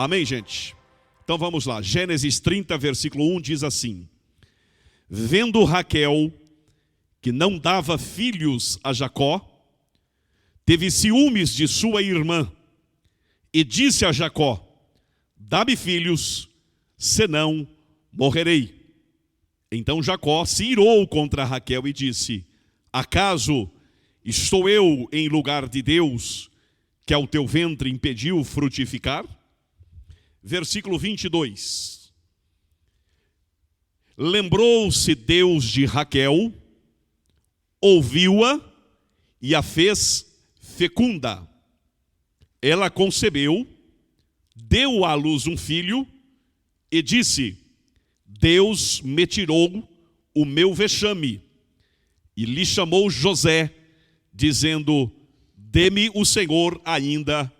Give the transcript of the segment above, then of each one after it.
Amém, gente? Então vamos lá. Gênesis 30, versículo 1 diz assim: Vendo Raquel que não dava filhos a Jacó, teve ciúmes de sua irmã e disse a Jacó: Dá-me filhos, senão morrerei. Então Jacó se irou contra Raquel e disse: Acaso estou eu em lugar de Deus, que ao teu ventre impediu frutificar? Versículo 22. Lembrou-se Deus de Raquel, ouviu-a e a fez fecunda. Ela concebeu, deu à luz um filho e disse: Deus me tirou o meu vexame. E lhe chamou José, dizendo: Dê-me o Senhor ainda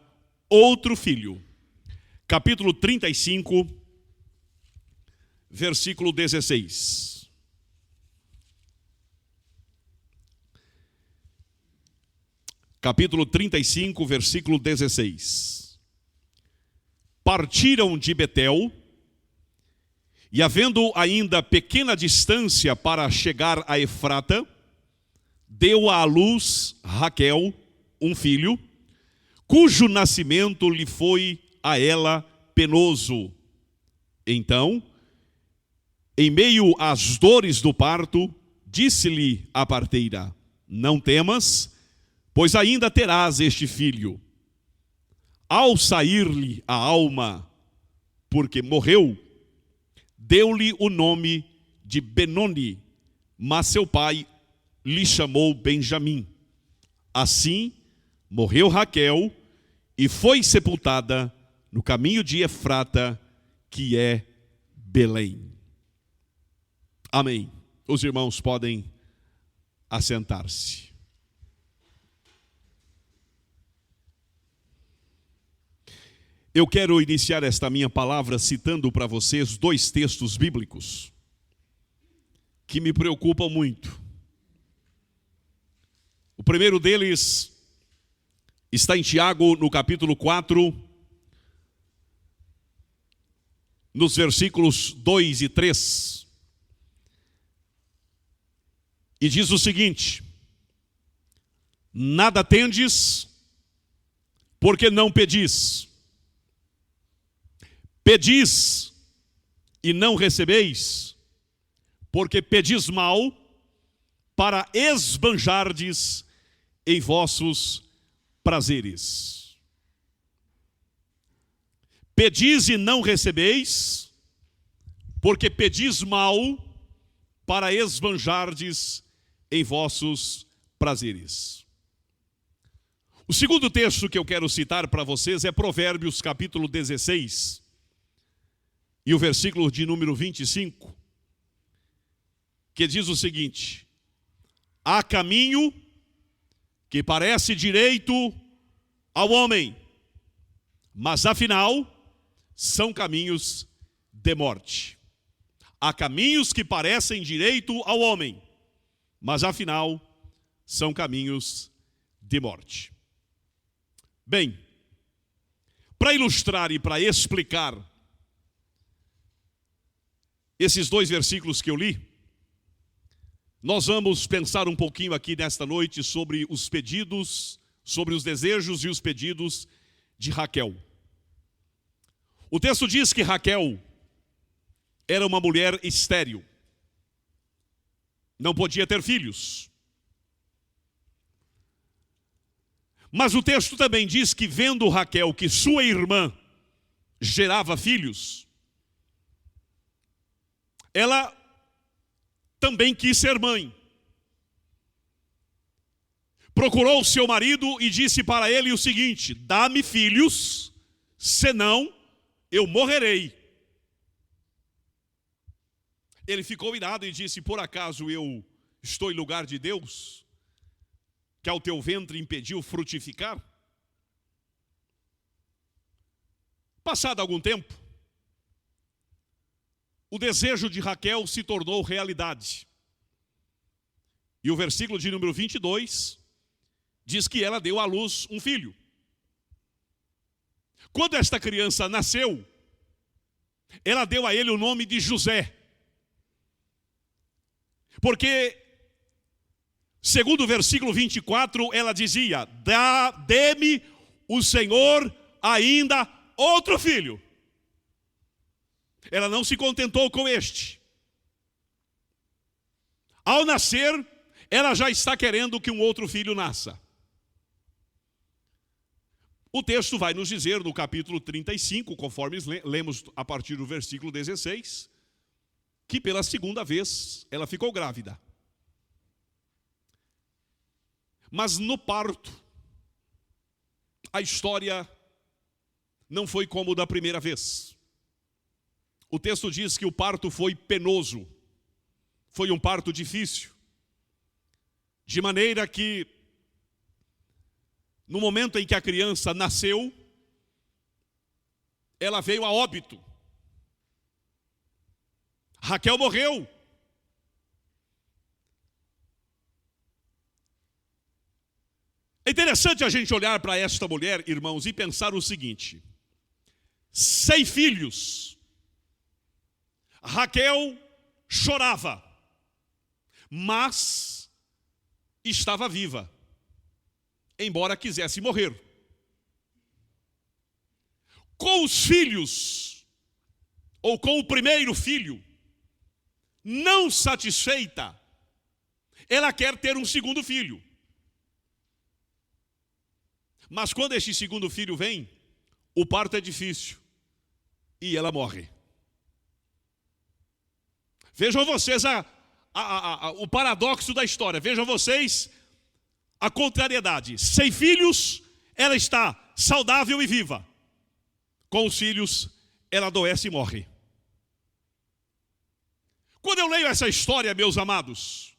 outro filho. Capítulo 35, versículo 16. Capítulo 35, versículo 16. Partiram de Betel, e havendo ainda pequena distância para chegar a Efrata, deu à luz Raquel um filho, cujo nascimento lhe foi a ela penoso. Então, em meio às dores do parto, disse-lhe a parteira: Não temas, pois ainda terás este filho. Ao sair-lhe a alma, porque morreu, deu-lhe o nome de Benoni, mas seu pai lhe chamou Benjamim. Assim, morreu Raquel e foi sepultada no caminho de Efrata, que é Belém. Amém. Os irmãos podem assentar-se. Eu quero iniciar esta minha palavra citando para vocês dois textos bíblicos que me preocupam muito. O primeiro deles está em Tiago, no capítulo 4, nos versículos 2 e 3. E diz o seguinte: Nada tendes, porque não pedis. Pedis e não recebeis, porque pedis mal, para esbanjardes em vossos prazeres. Pedis e não recebeis, porque pedis mal, para esbanjardes em vossos prazeres. O segundo texto que eu quero citar para vocês é Provérbios capítulo 16, e o versículo de número 25, que diz o seguinte: Há caminho que parece direito ao homem, mas afinal são caminhos de morte. Há caminhos que parecem direito ao homem, mas afinal são caminhos de morte. Bem, para ilustrar e para explicar esses dois versículos que eu li, nós vamos pensar um pouquinho aqui nesta noite sobre os pedidos, sobre os desejos e os pedidos de Raquel. O texto diz que Raquel era uma mulher estéril, não podia ter filhos. Mas o texto também diz que, vendo Raquel que sua irmã gerava filhos, ela também quis ser mãe. Procurou seu marido e disse para ele o seguinte: Dá-me filhos, senão eu morrerei. Ele ficou irado e disse: Por acaso eu estou em lugar de Deus, que ao teu ventre impediu frutificar? Passado algum tempo, o desejo de Raquel se tornou realidade. E o versículo de número 22 diz que ela deu à luz um filho. Quando esta criança nasceu, ela deu a ele o nome de José. Porque, segundo o versículo 24, ela dizia: dê-me o Senhor ainda outro filho. Ela não se contentou com este. Ao nascer, ela já está querendo que um outro filho nasça. O texto vai nos dizer no capítulo 35, conforme lemos a partir do versículo 16, que pela segunda vez ela ficou grávida. Mas no parto, a história não foi como da primeira vez. O texto diz que o parto foi penoso, foi um parto difícil, de maneira que, no momento em que a criança nasceu, ela veio a óbito. Raquel morreu. É interessante a gente olhar para esta mulher, irmãos, e pensar o seguinte: sem filhos, Raquel chorava, mas estava viva, embora quisesse morrer. Com os filhos, ou com o primeiro filho, não satisfeita, ela quer ter um segundo filho. Mas quando este segundo filho vem, o parto é difícil e ela morre. Vejam vocês o paradoxo da história. Vejam vocês a contrariedade. Sem filhos, ela está saudável e viva. Com os filhos, ela adoece e morre. Quando eu leio essa história, meus amados,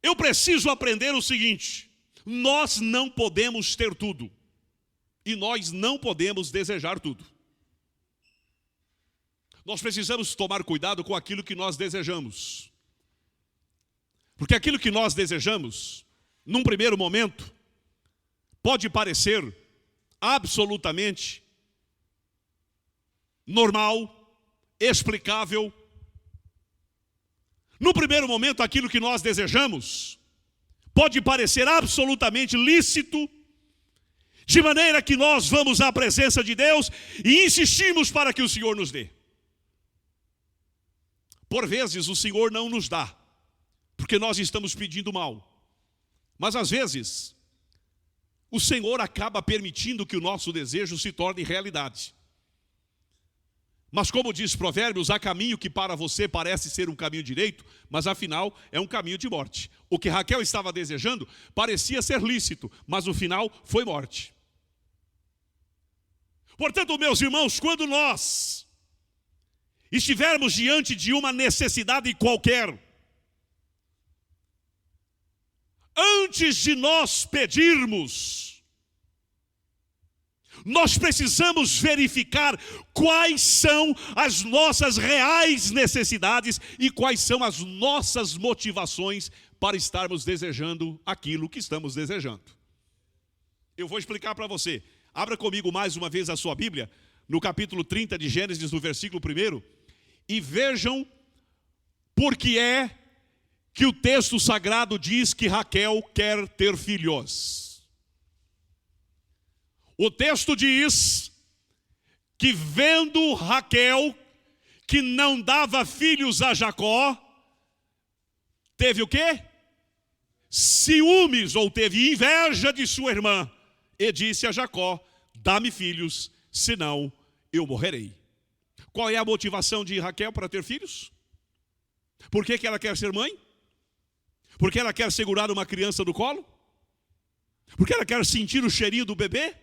eu preciso aprender o seguinte: nós não podemos ter tudo, e nós não podemos desejar tudo. Nós precisamos tomar cuidado com aquilo que nós desejamos. Porque aquilo que nós desejamos, num primeiro momento, pode parecer absolutamente normal, explicável. No primeiro momento, aquilo que nós desejamos pode parecer absolutamente lícito, de maneira que nós vamos à presença de Deus e insistimos para que o Senhor nos dê. Por vezes o Senhor não nos dá, porque nós estamos pedindo mal. Mas às vezes, o Senhor acaba permitindo que o nosso desejo se torne realidade. Mas como diz Provérbios, há caminho que para você parece ser um caminho direito, mas afinal é um caminho de morte. O que Raquel estava desejando parecia ser lícito, mas no final foi morte. Portanto, meus irmãos, quando nós estivermos diante de uma necessidade qualquer, antes de nós pedirmos, nós precisamos verificar quais são as nossas reais necessidades e quais são as nossas motivações para estarmos desejando aquilo que estamos desejando. Eu vou explicar para você. Abra comigo mais uma vez a sua Bíblia, no capítulo 30 de Gênesis, no versículo 1, e vejam por que é que o texto sagrado diz que Raquel quer ter filhos. O texto diz que, vendo Raquel que não dava filhos a Jacó, teve o quê? Ciúmes, ou teve inveja de sua irmã, e disse a Jacó: dá-me filhos, senão eu morrerei. Qual é a motivação de Raquel para ter filhos? Por que ela quer ser mãe? Porque ela quer segurar uma criança no colo? Porque ela quer sentir o cheirinho do bebê?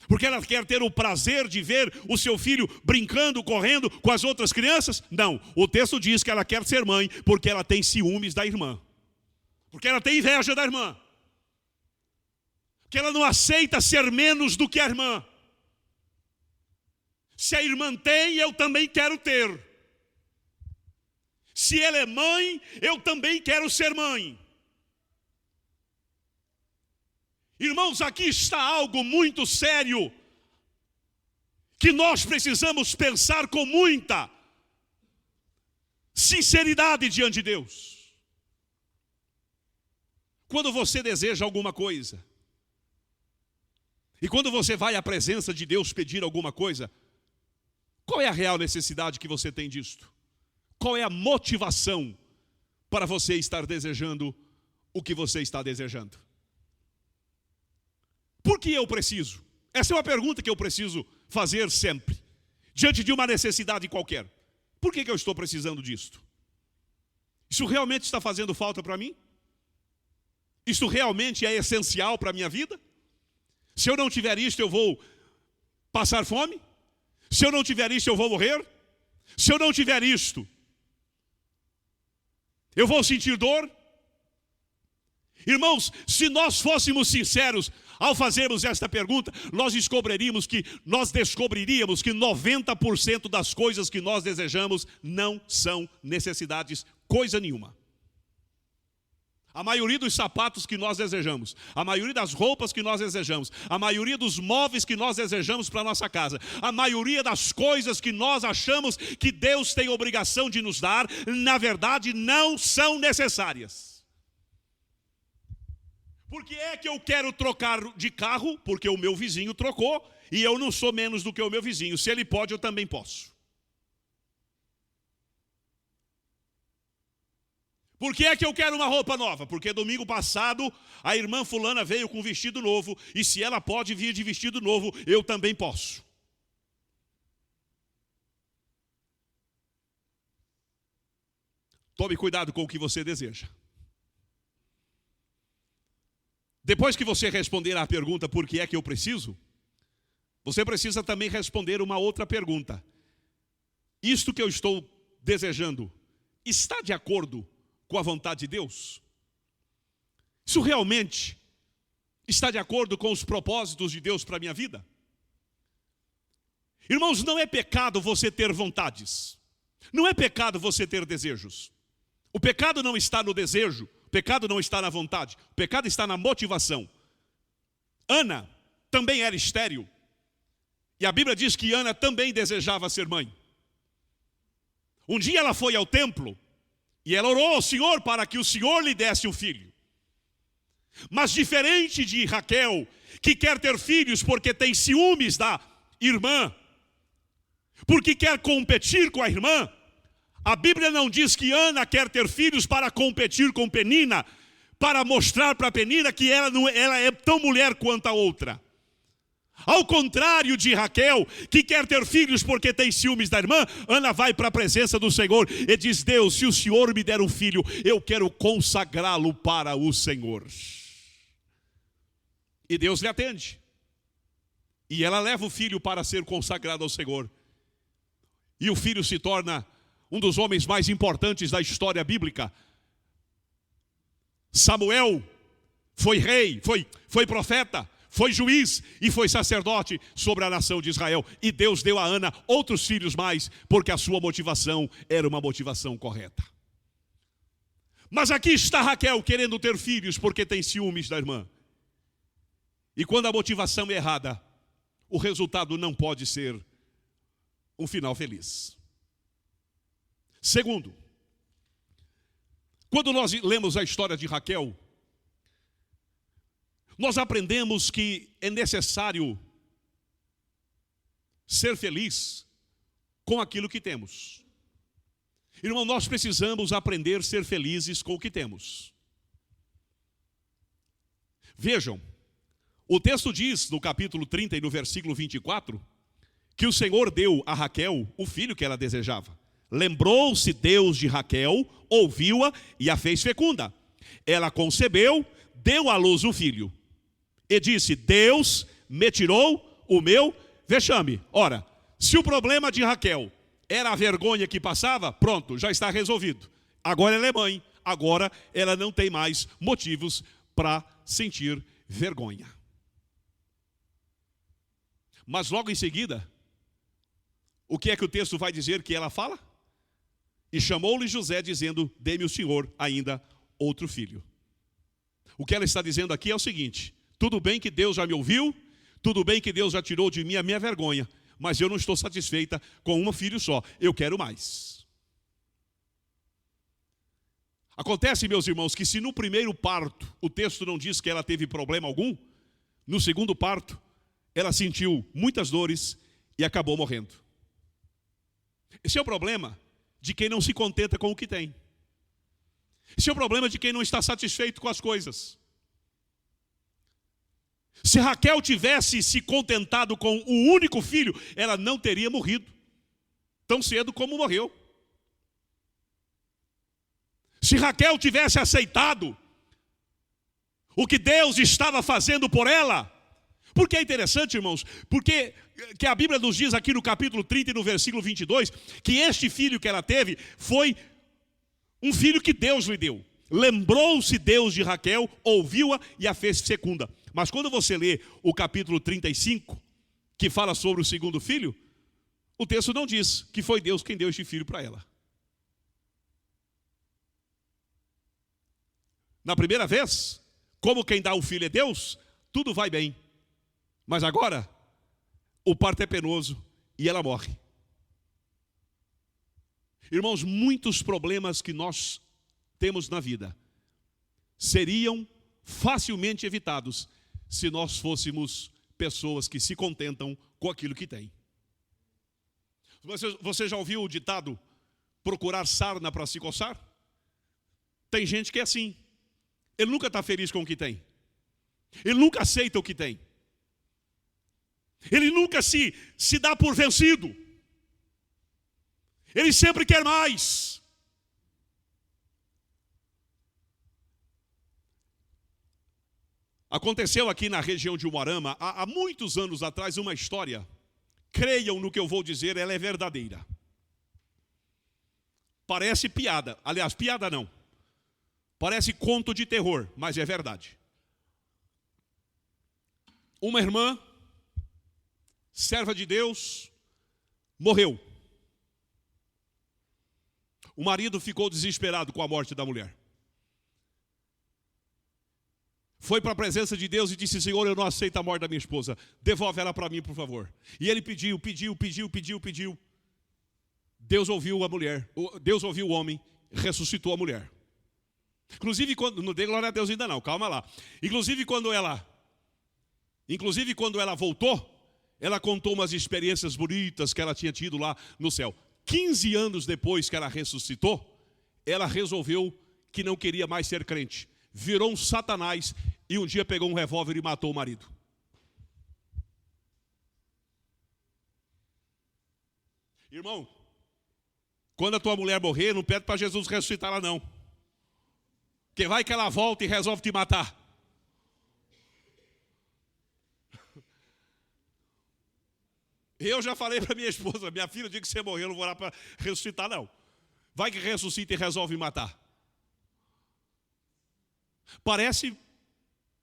Porque ela quer ter o prazer de ver o seu filho brincando, correndo com as outras crianças? Não, o texto diz que ela quer ser mãe porque ela tem ciúmes da irmã. Porque ela tem inveja da irmã. Que ela não aceita ser menos do que a irmã. Se a irmã tem, eu também quero ter. Se ela é mãe, eu também quero ser mãe. Irmãos, aqui está algo muito sério, que nós precisamos pensar com muita sinceridade diante de Deus. Quando você deseja alguma coisa, e quando você vai à presença de Deus pedir alguma coisa, qual é a real necessidade que você tem disto? Qual é a motivação para você estar desejando o que você está desejando? Por que eu preciso? Essa é uma pergunta que eu preciso fazer sempre, diante de uma necessidade qualquer. Por que eu estou precisando disto? Isso realmente está fazendo falta para mim? Isso realmente é essencial para a minha vida? Se eu não tiver isto, eu vou passar fome? Se eu não tiver isto, eu vou morrer? Se eu não tiver isto, eu vou sentir dor? Irmãos, se nós fôssemos sinceros ao fazermos esta pergunta, nós descobriríamos que 90% das coisas que nós desejamos não são necessidades, coisa nenhuma. A maioria dos sapatos que nós desejamos, a maioria das roupas que nós desejamos, a maioria dos móveis que nós desejamos para a nossa casa, a maioria das coisas que nós achamos que Deus tem obrigação de nos dar, na verdade não são necessárias. Por que é que eu quero trocar de carro? Porque o meu vizinho trocou e eu não sou menos do que o meu vizinho. Se ele pode, eu também posso. Por que é que eu quero uma roupa nova? Porque domingo passado a irmã fulana veio com vestido novo e se ela pode vir de vestido novo, eu também posso. Tome cuidado com o que você deseja. Depois que você responder à pergunta, por que é que eu preciso? Você precisa também responder uma outra pergunta. Isto que eu estou desejando está de acordo com a vontade de Deus? Isso realmente está de acordo com os propósitos de Deus para a minha vida? Irmãos, não é pecado você ter vontades. Não é pecado você ter desejos. O pecado não está no desejo. O pecado não está na vontade, o pecado está na motivação. Ana também era estéril. E a Bíblia diz que Ana também desejava ser mãe. Um dia ela foi ao templo e ela orou ao Senhor para que o Senhor lhe desse um filho. Mas diferente de Raquel, que quer ter filhos porque tem ciúmes da irmã, porque quer competir com a irmã, a Bíblia não diz que Ana quer ter filhos para competir com Penina, para mostrar para Penina que ela é tão mulher quanto a outra. Ao contrário de Raquel, que quer ter filhos porque tem ciúmes da irmã, Ana vai para a presença do Senhor e diz: Deus, se o Senhor me der um filho, eu quero consagrá-lo para o Senhor. E Deus lhe atende. E ela leva o filho para ser consagrado ao Senhor. E o filho se torna um dos homens mais importantes da história bíblica. Samuel foi rei, foi profeta, foi juiz e foi sacerdote sobre a nação de Israel. E Deus deu a Ana outros filhos mais, porque a sua motivação era uma motivação correta. Mas aqui está Raquel querendo ter filhos porque tem ciúmes da irmã. E quando a motivação é errada, o resultado não pode ser um final feliz. Segundo, quando nós lemos a história de Raquel, nós aprendemos que é necessário ser feliz com aquilo que temos. Irmão, nós precisamos aprender a ser felizes com o que temos. Vejam, o texto diz no capítulo 30 e no versículo 24, que o Senhor deu a Raquel o filho que ela desejava. Lembrou-se Deus de Raquel, ouviu-a e a fez fecunda. Ela concebeu, deu à luz um filho. E disse: Deus me tirou o meu vexame. Ora, se o problema de Raquel era a vergonha que passava, pronto, já está resolvido. Agora ela é mãe, agora ela não tem mais motivos para sentir vergonha. Mas logo em seguida, o que é que o texto vai dizer que ela fala? E chamou-lhe José, dizendo: dê-me o Senhor ainda outro filho. O que ela está dizendo aqui é o seguinte: Tudo bem que Deus já me ouviu, tudo bem que Deus já tirou de mim a minha vergonha, mas eu não estou satisfeita com um filho só, eu quero mais. Acontece, meus irmãos, que se no primeiro parto o texto não diz que ela teve problema algum, no segundo parto ela sentiu muitas dores e acabou morrendo. Esse é o problema de quem não se contenta com o que tem. Esse é o problema de quem não está satisfeito com as coisas. Se Raquel tivesse se contentado com o único filho, ela não teria morrido tão cedo como morreu. Se Raquel tivesse aceitado o que Deus estava fazendo por ela, porque é interessante, irmãos, porque que a Bíblia nos diz aqui no capítulo 30 e no versículo 22, que este filho que ela teve foi um filho que Deus lhe deu. Lembrou-se Deus de Raquel, ouviu-a e a fez fecunda. Mas quando você lê o capítulo 35, que fala sobre o segundo filho, o texto não diz que foi Deus quem deu este filho para ela. Na primeira vez, como quem dá o filho é Deus, tudo vai bem. Mas agora, o parto é penoso e ela morre. Irmãos, muitos problemas que nós temos na vida seriam facilmente evitados se nós fôssemos pessoas que se contentam com aquilo que têm. Você já ouviu o ditado, procurar sarna para se coçar? Tem gente que é assim. Ele nunca está feliz com o que tem. Ele nunca aceita o que tem. Ele nunca se dá por vencido. Ele sempre quer mais. Aconteceu aqui na região de Umuarama, há muitos anos atrás, uma história. Creiam no que eu vou dizer, ela é verdadeira. Parece piada. Aliás, piada não. Parece conto de terror, mas é verdade. Uma irmã, serva de Deus, morreu. O marido ficou desesperado com a morte da mulher. Foi para a presença de Deus e disse: Senhor, eu não aceito a morte da minha esposa. Devolve ela para mim, por favor. E ele pediu. Deus ouviu a mulher. Deus ouviu o homem, ressuscitou a mulher. Inclusive, quando não dei glória a Deus ainda não, calma lá. Inclusive quando ela voltou, ela contou umas experiências bonitas que ela tinha tido lá no céu. 15 anos depois que ela ressuscitou, ela resolveu que não queria mais ser crente. Virou um satanás e um dia pegou um revólver e matou o marido. Irmão, quando a tua mulher morrer, não pede para Jesus ressuscitar ela não. Porque vai que ela volta e resolve te matar. Eu já falei para minha esposa, minha filha, o dia que você morrer, eu não vou lá para ressuscitar não. Vai que ressuscita e resolve me matar. Parece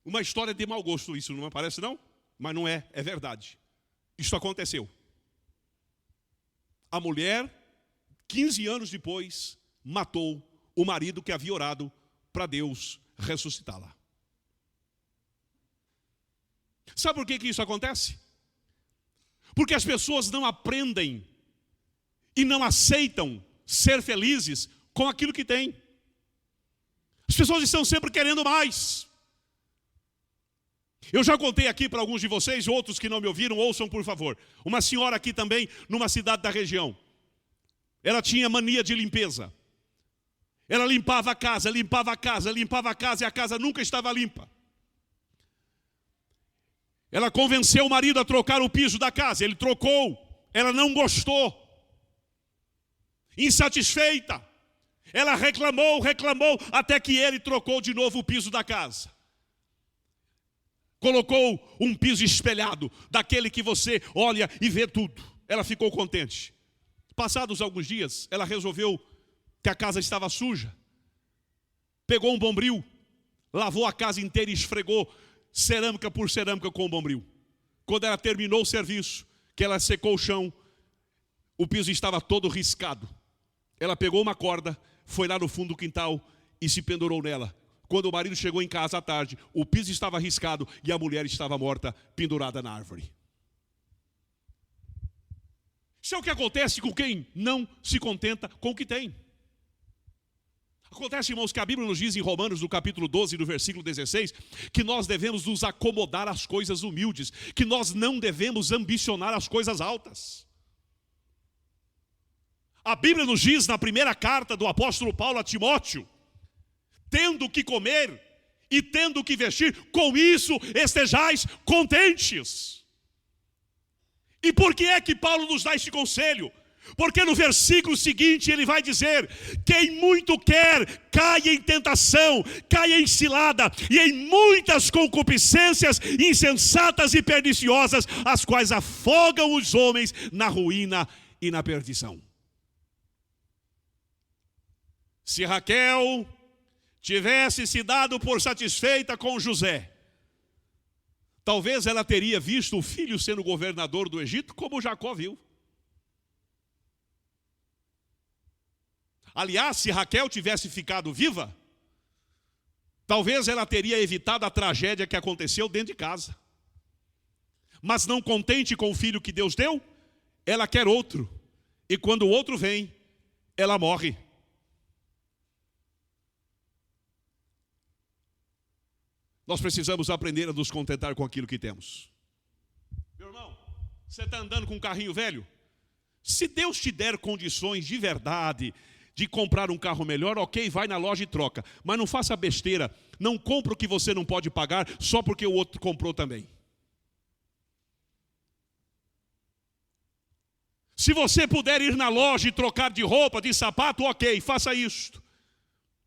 uma história de mau gosto isso, não parece não? Mas não é, é verdade. Isso aconteceu. A mulher, 15 anos depois, matou o marido que havia orado para Deus ressuscitá-la. Sabe por que isso acontece? Porque as pessoas não aprendem e não aceitam ser felizes com aquilo que têm. As pessoas estão sempre querendo mais. Eu já contei aqui para alguns de vocês, outros que não me ouviram, ouçam por favor. Uma senhora aqui também, numa cidade da região. Ela tinha mania de limpeza. Ela limpava a casa e a casa nunca estava limpa. Ela convenceu o marido a trocar o piso da casa. Ele trocou. Ela não gostou. Insatisfeita. Ela reclamou, até que ele trocou de novo o piso da casa. Colocou um piso espelhado, daquele que você olha e vê tudo. Ela ficou contente. Passados alguns dias, ela resolveu que a casa estava suja. Pegou um bombril, lavou a casa inteira e esfregou cerâmica por cerâmica com o bombril. Quando ela terminou o serviço, que ela secou o chão, o piso estava todo riscado. Ela pegou uma corda, foi lá no fundo do quintal e se pendurou nela. Quando o marido chegou em casa à tarde, o piso estava riscado e a mulher estava morta, pendurada na árvore. Isso é o que acontece com quem não se contenta com o que tem. Acontece, irmãos, que a Bíblia nos diz em Romanos, no capítulo 12, no versículo 16, que nós devemos nos acomodar às coisas humildes, que nós não devemos ambicionar as coisas altas. A Bíblia nos diz na primeira carta do apóstolo Paulo a Timóteo: tendo o que comer e tendo o que vestir, com isso estejais contentes. E por que é que Paulo nos dá esse conselho? Porque no versículo seguinte ele vai dizer: quem muito quer, caia em tentação, caia em cilada, e em muitas concupiscências insensatas e perniciosas, as quais afogam os homens na ruína e na perdição. Se Raquel tivesse se dado por satisfeita com José, talvez ela teria visto o filho sendo governador do Egito, como Jacó viu. Aliás, se Raquel tivesse ficado viva, talvez ela teria evitado a tragédia que aconteceu dentro de casa. Mas não contente com o filho que Deus deu, ela quer outro. E quando o outro vem, ela morre. Nós precisamos aprender a nos contentar com aquilo que temos. Meu irmão, você está andando com um carrinho velho? Se Deus te der condições de verdade de comprar um carro melhor, ok, vai na loja e troca. Mas não faça besteira, não compra o que você não pode pagar só porque o outro comprou também. Se você puder ir na loja e trocar de roupa, de sapato, ok, faça isto.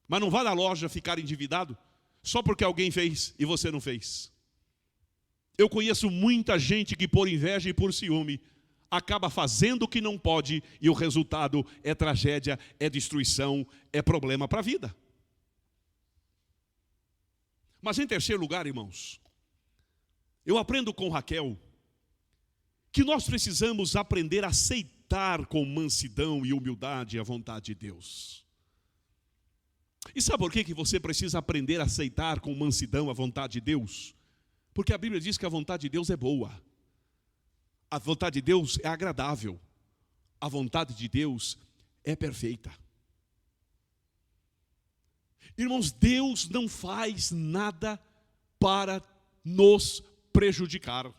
Mas não vá na loja ficar endividado só porque alguém fez e você não fez. Eu conheço muita gente que por inveja e por ciúme acaba fazendo o que não pode e o resultado é tragédia, é destruição, é problema para a vida. Mas em terceiro lugar, irmãos, eu aprendo com Raquel que nós precisamos aprender a aceitar com mansidão e humildade a vontade de Deus. E sabe por que você precisa aprender a aceitar com mansidão a vontade de Deus? Porque a Bíblia diz que a vontade de Deus é boa. A vontade de Deus é agradável. A vontade de Deus é perfeita. Irmãos, Deus não faz nada para nos prejudicar.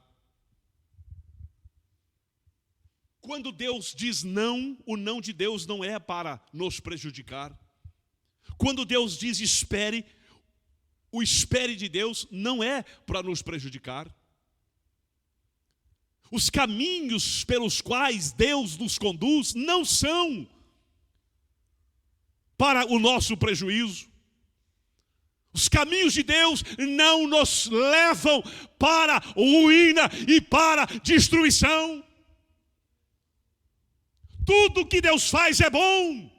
Quando Deus diz não, o não de Deus não é para nos prejudicar. Quando Deus diz espere, o espere de Deus não é para nos prejudicar. Os caminhos pelos quais Deus nos conduz não são para o nosso prejuízo. Os caminhos de Deus não nos levam para ruína e para destruição. Tudo que Deus faz é bom.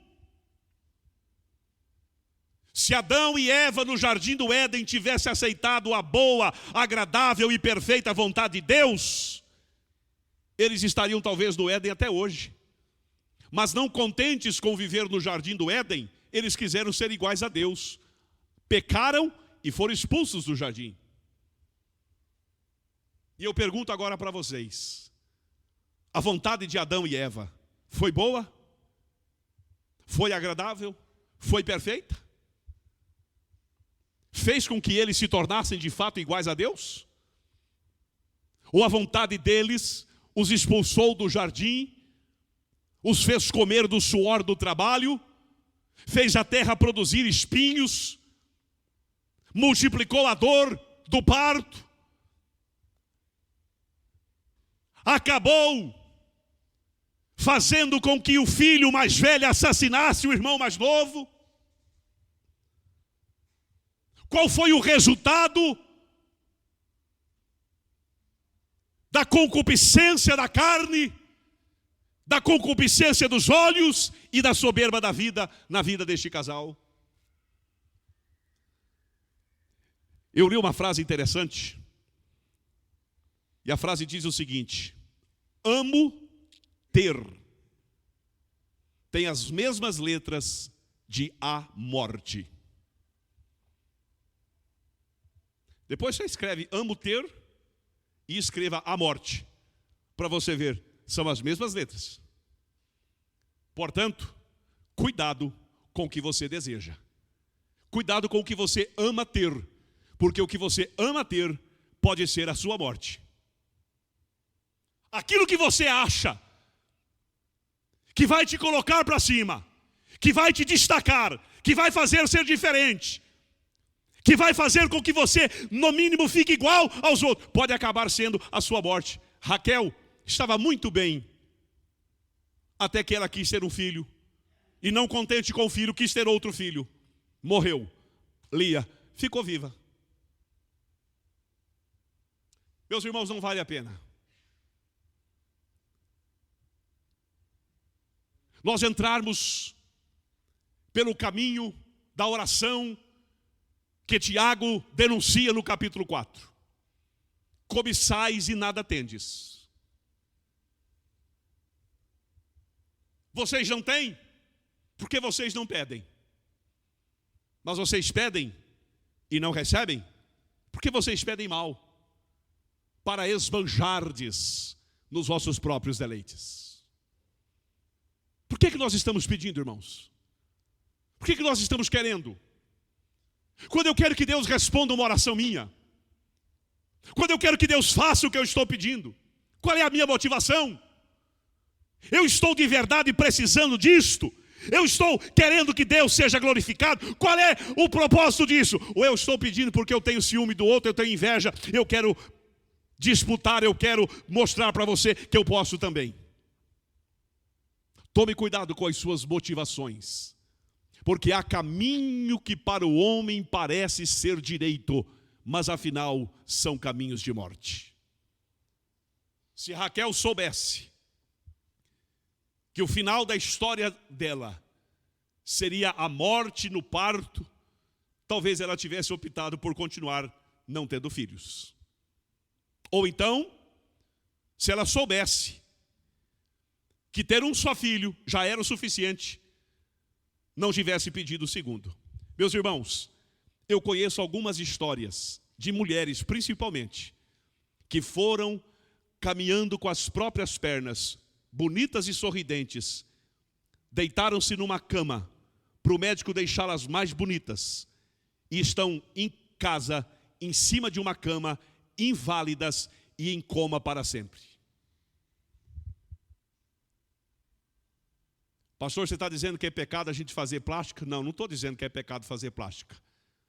Se Adão e Eva no jardim do Éden tivessem aceitado a boa, agradável e perfeita vontade de Deus, eles estariam talvez no Éden até hoje. Mas não contentes com viver no jardim do Éden, eles quiseram ser iguais a Deus. Pecaram e foram expulsos do jardim. E eu pergunto agora para vocês: a vontade de Adão e Eva foi boa? Foi agradável? Foi perfeita? Fez com que eles se tornassem de fato iguais a Deus? Ou a vontade deles os expulsou do jardim, os fez comer do suor do trabalho, fez a terra produzir espinhos, multiplicou a dor do parto, acabou fazendo com que o filho mais velho assassinasse o irmão mais novo? Qual foi o resultado da concupiscência da carne, da concupiscência dos olhos e da soberba da vida na vida deste casal? Eu li uma frase interessante, e a frase diz o seguinte: amo ter. Tem as mesmas letras de a morte. Depois você escreve amo ter e escreva a morte, para você ver, são as mesmas letras. Portanto, cuidado com o que você deseja. Cuidado com o que você ama ter, porque o que você ama ter pode ser a sua morte. Aquilo que você acha que vai te colocar para cima, que vai te destacar, que vai fazer ser diferente, que vai fazer com que você, no mínimo, fique igual aos outros, pode acabar sendo a sua morte. Raquel estava muito bem, até que ela quis ter um filho, e não contente com o filho, quis ter outro filho. Morreu. Lia ficou viva. Meus irmãos, não vale a pena nós entrarmos pelo caminho da oração que Tiago denuncia no capítulo 4. Cobiçais e nada tendes. Vocês não têm, porque vocês não pedem. Mas vocês pedem e não recebem, porque vocês pedem mal, para esbanjardes nos vossos próprios deleites. Por que nós estamos pedindo, irmãos? Por que nós estamos querendo? Quando eu quero que Deus responda uma oração minha, quando eu quero que Deus faça o que eu estou pedindo, qual é a minha motivação? Eu estou de verdade precisando disto? Eu estou querendo que Deus seja glorificado? Qual é o propósito disso? Ou eu estou pedindo porque eu tenho ciúme do outro, eu tenho inveja, eu quero disputar, eu quero mostrar para você que eu posso também? Tome cuidado com as suas motivações, porque há caminho que para o homem parece ser direito, mas afinal são caminhos de morte. Se Raquel soubesse que o final da história dela seria a morte no parto, talvez ela tivesse optado por continuar não tendo filhos. Ou então, se ela soubesse que ter um só filho já era o suficiente, não tivesse pedido o segundo. Meus irmãos, eu conheço algumas histórias de mulheres, principalmente, que foram caminhando com as próprias pernas, bonitas e sorridentes, deitaram-se numa cama para o médico deixá-las mais bonitas, e estão em casa, em cima de uma cama, inválidas e em coma para sempre. Pastor, você está dizendo que é pecado a gente fazer plástica? Não, não estou dizendo que é pecado fazer plástica.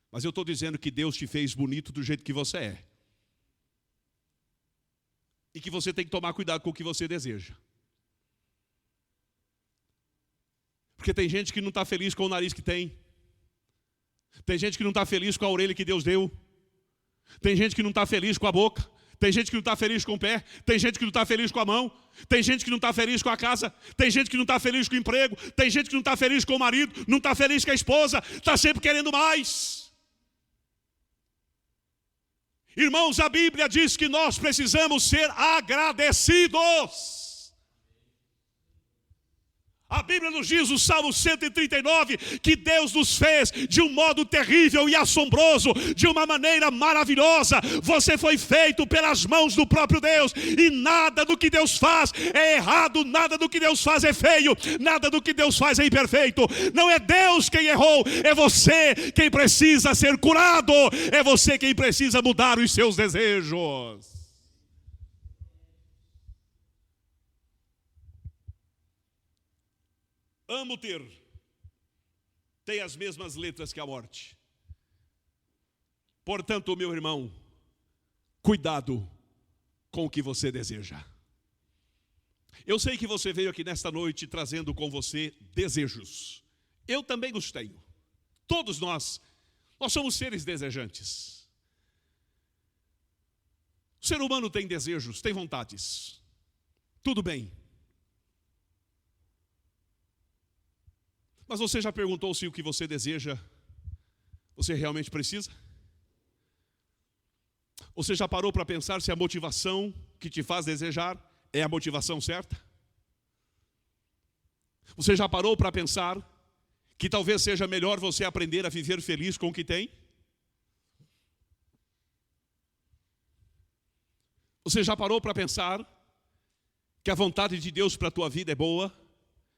Mas eu estou dizendo que Deus te fez bonito do jeito que você é. E que você tem que tomar cuidado com o que você deseja. Porque tem gente que não está feliz com o nariz que tem. Tem gente que não está feliz com a orelha que Deus deu. Tem gente que não está feliz com a boca. Tem gente que não está feliz com o pé. Tem gente que não está feliz com a mão. Tem gente que não está feliz com a casa. Tem gente que não está feliz com o emprego. Tem gente que não está feliz com o marido. Não está feliz com a esposa. Está sempre querendo mais. Irmãos, a Bíblia diz que nós precisamos ser agradecidos. A Bíblia nos diz, o Salmo 139, que Deus nos fez de um modo terrível e assombroso, de uma maneira maravilhosa. Você foi feito pelas mãos do próprio Deus, e nada do que Deus faz é errado, nada do que Deus faz é feio, nada do que Deus faz é imperfeito. Não é Deus quem errou, é você quem precisa ser curado, é você quem precisa mudar os seus desejos. Amo ter, tem as mesmas letras que a morte. Portanto, meu irmão, cuidado com o que você deseja. Eu sei que você veio aqui nesta noite trazendo com você desejos. Eu também os tenho. Todos nós somos seres desejantes. O ser humano tem desejos, tem vontades. Tudo bem. Mas você já perguntou se o que você deseja, você realmente precisa? Você já parou para pensar se a motivação que te faz desejar é a motivação certa? Você já parou para pensar que talvez seja melhor você aprender a viver feliz com o que tem? Você já parou para pensar que a vontade de Deus para a tua vida é boa?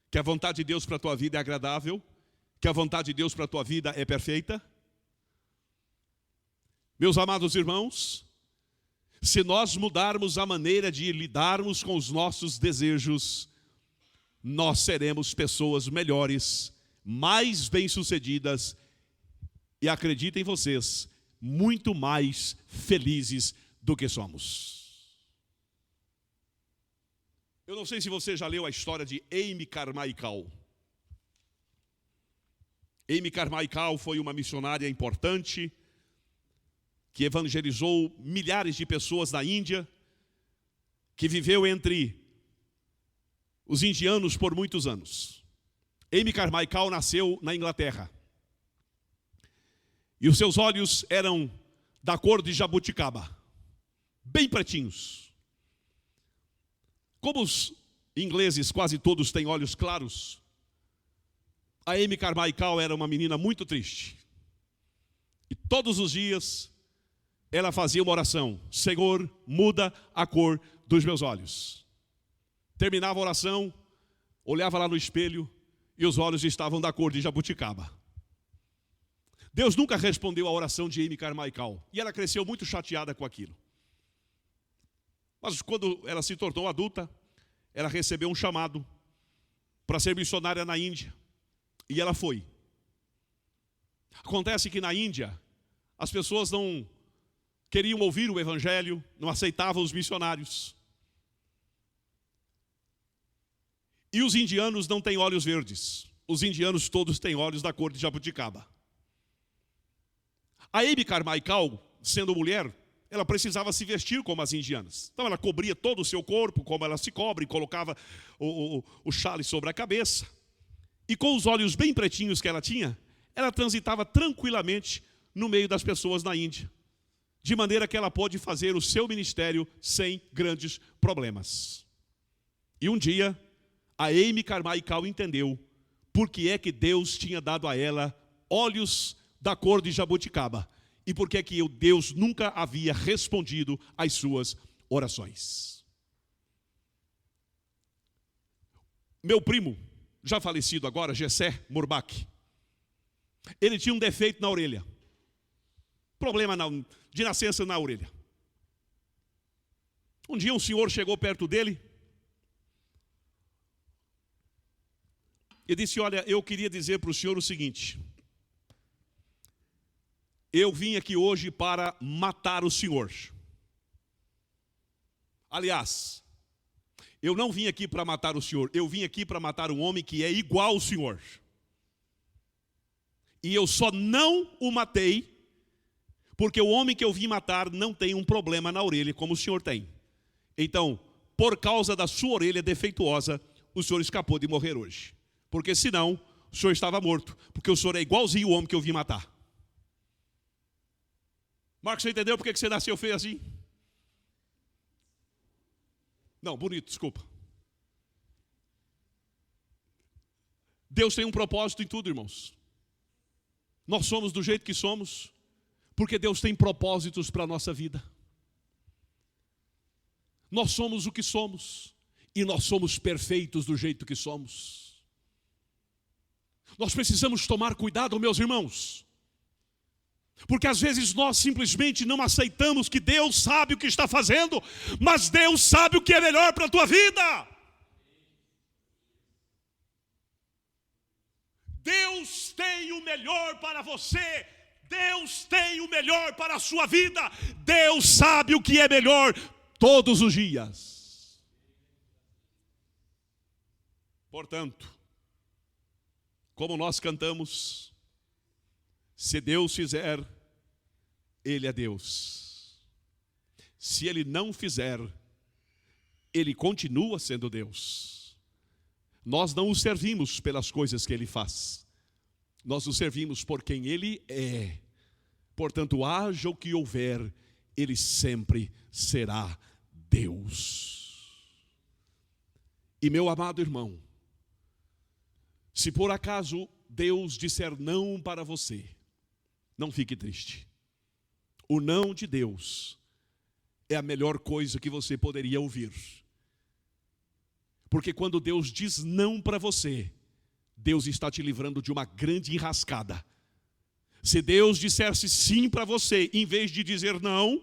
Que a vontade de Deus para a tua vida é agradável? Que a vontade de Deus para a tua vida é perfeita? Meus amados irmãos, se nós mudarmos a maneira de lidarmos com os nossos desejos, nós seremos pessoas melhores, mais bem-sucedidas e, acreditem vocês, muito mais felizes do que somos. Eu não sei se você já leu a história de Amy Carmichael. Amy Carmichael foi uma missionária importante que evangelizou milhares de pessoas na Índia, que viveu entre os indianos por muitos anos. Amy Carmichael nasceu na Inglaterra. E os seus olhos eram da cor de jabuticaba, bem pretinhos. Como os ingleses quase todos têm olhos claros, a Amy Carmichael era uma menina muito triste. E todos os dias ela fazia uma oração: Senhor, muda a cor dos meus olhos. Terminava a oração, olhava lá no espelho e os olhos estavam da cor de jabuticaba. Deus nunca respondeu à oração de Amy Carmichael e ela cresceu muito chateada com aquilo. Mas quando ela se tornou adulta, ela recebeu um chamado para ser missionária na Índia e ela foi. Acontece que na Índia as pessoas não queriam ouvir o evangelho, não aceitavam os missionários. E os indianos não têm olhos verdes. Os indianos todos têm olhos da cor de jabuticaba. A Amy Carmichael, sendo mulher, ela precisava se vestir como as indianas. Então ela cobria todo o seu corpo, como ela se cobre, colocava o chale sobre a cabeça. E com os olhos bem pretinhos que ela tinha, ela transitava tranquilamente no meio das pessoas na Índia, de maneira que ela pôde fazer o seu ministério sem grandes problemas. E um dia, a Amy Carmichael entendeu por que é que Deus tinha dado a ela olhos da cor de jabuticaba e por que é que Deus nunca havia respondido às suas orações. Meu primo, já falecido agora, Gessé Murbach, ele tinha um defeito na orelha. Problema de nascença na orelha. Um dia um senhor chegou perto dele e disse: olha, eu queria dizer para o senhor o seguinte: eu vim aqui hoje para matar o senhor. Aliás, eu não vim aqui para matar o senhor, eu vim aqui para matar um homem que é igual ao senhor. E eu só não o matei porque o homem que eu vim matar não tem um problema na orelha como o senhor tem. Então, por causa da sua orelha defeituosa, o senhor escapou de morrer hoje. Porque senão, o senhor estava morto. Porque o senhor é igualzinho o homem que eu vim matar. Marcos, você entendeu por que você nasceu feio assim? Não, bonito, desculpa. Deus tem um propósito em tudo, irmãos. Nós somos do jeito que somos porque Deus tem propósitos para a nossa vida. Nós somos o que somos e nós somos perfeitos do jeito que somos. Nós precisamos tomar cuidado, meus irmãos, porque às vezes nós simplesmente não aceitamos que Deus sabe o que está fazendo, mas Deus sabe o que é melhor para a tua vida. Deus tem o melhor para você. Deus tem o melhor para a sua vida. Deus sabe o que é melhor todos os dias. Portanto, como nós cantamos, se Deus fizer, Ele é Deus. Se Ele não fizer, Ele continua sendo Deus. Nós não o servimos pelas coisas que Ele faz. Nós o servimos por quem Ele é. Portanto, haja o que houver, Ele sempre será Deus. E meu amado irmão, se por acaso Deus disser não para você, não fique triste. O não de Deus é a melhor coisa que você poderia ouvir. Porque quando Deus diz não para você, Deus está te livrando de uma grande enrascada. Se Deus dissesse sim para você, em vez de dizer não,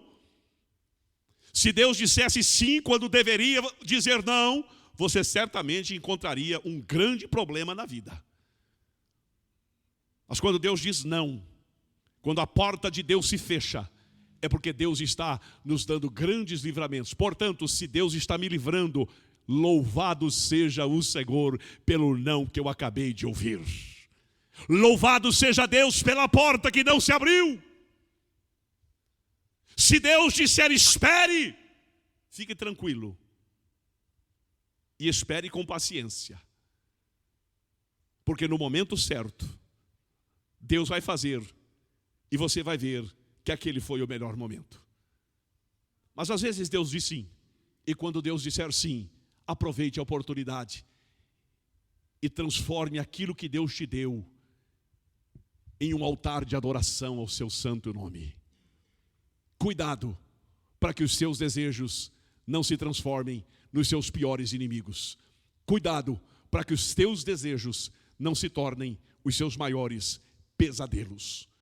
se Deus dissesse sim quando deveria dizer não, você certamente encontraria um grande problema na vida. Mas quando Deus diz não, quando a porta de Deus se fecha, é porque Deus está nos dando grandes livramentos. Portanto, se Deus está me livrando, louvado seja o Senhor pelo não que eu acabei de ouvir. Louvado seja Deus pela porta que não se abriu. Se Deus disser espere, fique tranquilo. E espere com paciência. Porque no momento certo, Deus vai fazer e você vai ver que aquele foi o melhor momento. Mas às vezes Deus diz sim. E quando Deus disser sim, aproveite a oportunidade e transforme aquilo que Deus te deu em um altar de adoração ao seu santo nome. Cuidado para que os seus desejos não se transformem nos seus piores inimigos. Cuidado para que os teus desejos não se tornem os seus maiores pesadelos.